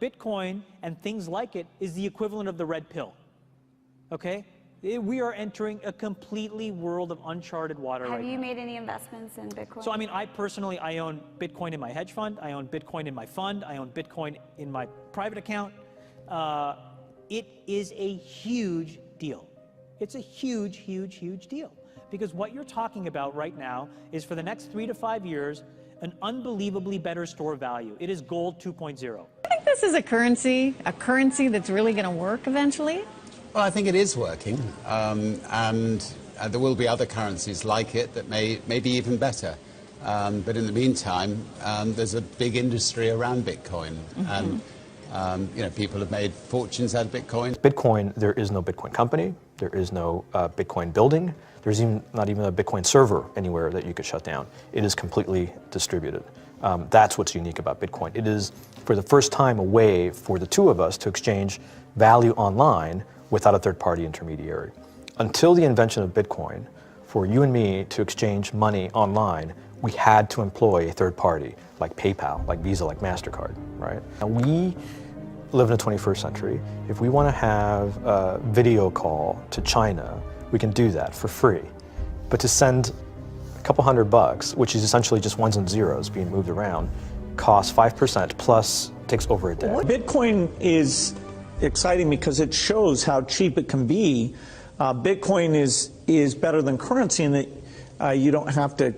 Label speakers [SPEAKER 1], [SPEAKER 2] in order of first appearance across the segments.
[SPEAKER 1] Bitcoin and things like it is the equivalent of the red pill, okay? We are entering a completely world of uncharted water right now.
[SPEAKER 2] Have you made any investments in Bitcoin?
[SPEAKER 1] So, I mean, I personally, I own Bitcoin in my hedge fund. I own Bitcoin in my fund. I own Bitcoin in my private account. It is a huge deal. It's a huge, huge, huge deal. Because what you're talking about right now is for the next 3 to 5 years, an unbelievably better store value. It is gold 2.0.
[SPEAKER 3] I think this is a currency that's really going to work eventually.
[SPEAKER 4] Well, I think it is working, and there will be other currencies like it that may be even better. But in the meantime, there's a big industry around Bitcoin, and you know, people have made fortunes out of Bitcoin.
[SPEAKER 5] Bitcoin, there is no Bitcoin company, there is no Bitcoin building, there's not even a Bitcoin server anywhere that you could shut down. It is completely distributed. That's what's unique about Bitcoin. It is, for the first time, a way for the two of us to exchange value online without a third-party intermediary. Until the invention of Bitcoin, for you and me to exchange money online, we had to employ a third party, like PayPal, like Visa, like MasterCard, right? And we live in the 21st century. If we want to have a video call to China, we can do that for free. But to send a couple $100, which is essentially just ones and zeros being moved around, costs 5% plus takes over a day.
[SPEAKER 6] Bitcoin is exciting because it shows how cheap it can be. Bitcoin is better than currency in that you don't have to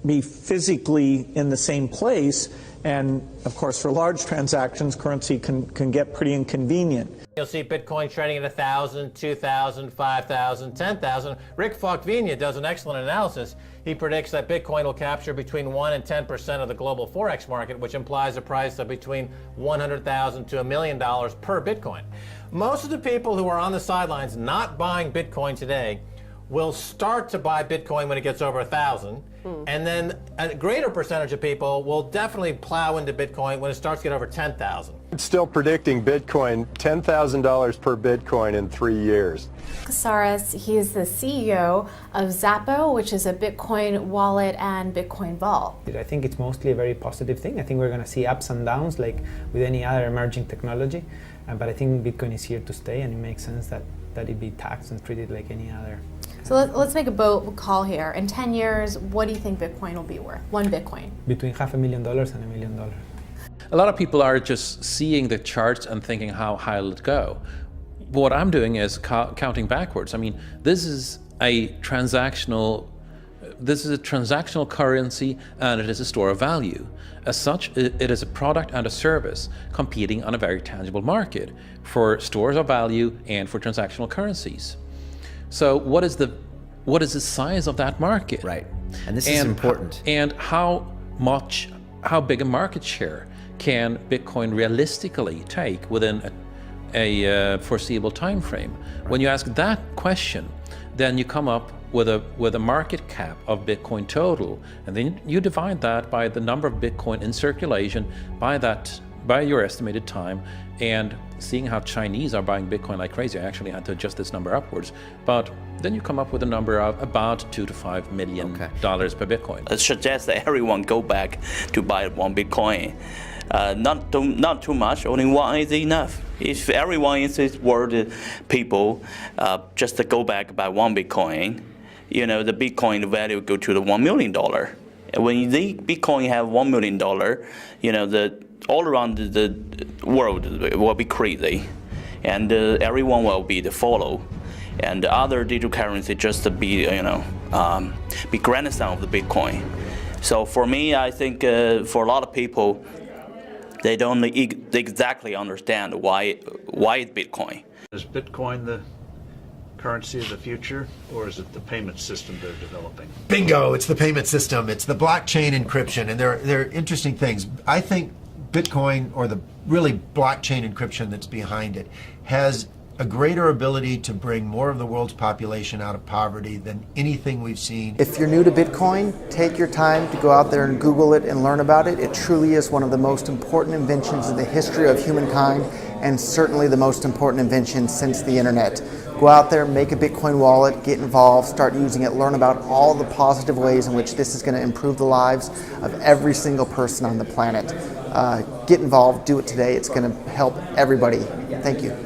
[SPEAKER 6] be physically in the same place. And of course, for large transactions, currency can get pretty inconvenient.
[SPEAKER 7] You'll see Bitcoin trading at 1,000, 2,000, 5,000, 10,000. Rick Falkvinia does an excellent analysis. He predicts that Bitcoin will capture between 1 and 10% of the global Forex market, which implies a price of between $100,000 to $1 million per Bitcoin. Most of the people who are on the sidelines not buying Bitcoin today will start to buy Bitcoin when it gets over 1,000. And then a greater percentage of people will definitely plow into Bitcoin when it starts to get over 10,000.
[SPEAKER 8] It's still predicting Bitcoin, $10,000 per Bitcoin in 3 years.
[SPEAKER 9] Casares, he is the CEO of Zappo, which is a Bitcoin wallet and Bitcoin vault.
[SPEAKER 10] I think it's mostly a very positive thing. I think we're going to see ups and downs like with any other emerging technology. But I think Bitcoin is here to stay, and it makes sense that it be taxed and treated like any other.
[SPEAKER 9] So let's make a bold call here. In 10 years, what do you think Bitcoin will be worth? One Bitcoin?
[SPEAKER 10] Between $500,000 and $1 million.
[SPEAKER 11] A lot of people are just seeing the charts and thinking how high will it go. What I'm doing is counting backwards. I mean, this is a transactional currency, and it is a store of value. As such, it is a product and a service competing on a very tangible market for stores of value and for transactional currencies. So what is the size of that market?
[SPEAKER 12] Right, and this is important.
[SPEAKER 11] And how big a market share can Bitcoin realistically take within a foreseeable time frame? Right. When you ask that question, then you come up with a market cap of Bitcoin total, and then you divide that by the number of Bitcoin in circulation by your estimated time. And seeing how Chinese are buying Bitcoin like crazy, I actually had to adjust this number upwards. But then you come up with a number of about $2 to $5 million per Bitcoin.
[SPEAKER 13] It suggests that everyone go back to buy one Bitcoin. Not too much, only one is enough. If everyone in this world, people, just to go back buy one Bitcoin, you know, the Bitcoin value go to the $1 million. And when the Bitcoin have $1 million, you know, all around the world will be crazy, and everyone will be the follow, and the other digital currency just to be, you know, be grandson of the Bitcoin. So for me, I think for a lot of people, they don't exactly understand why it's Bitcoin.
[SPEAKER 14] Is Bitcoin the currency of the future, or is it the payment system they're developing?
[SPEAKER 15] Bingo! It's the payment system. It's the blockchain encryption, and they're interesting things. I think Bitcoin, or the really blockchain encryption that's behind it, has a greater ability to bring more of the world's population out of poverty than anything we've seen.
[SPEAKER 16] If you're new to Bitcoin, take your time to go out there and Google it and learn about it. It truly is one of the most important inventions in the history of humankind, and certainly the most important invention since the internet. Go out there, make a Bitcoin wallet, get involved, start using it, learn about all the positive ways in which this is going to improve the lives of every single person on the planet. get involved, do it today. It's going to help everybody. Thank you.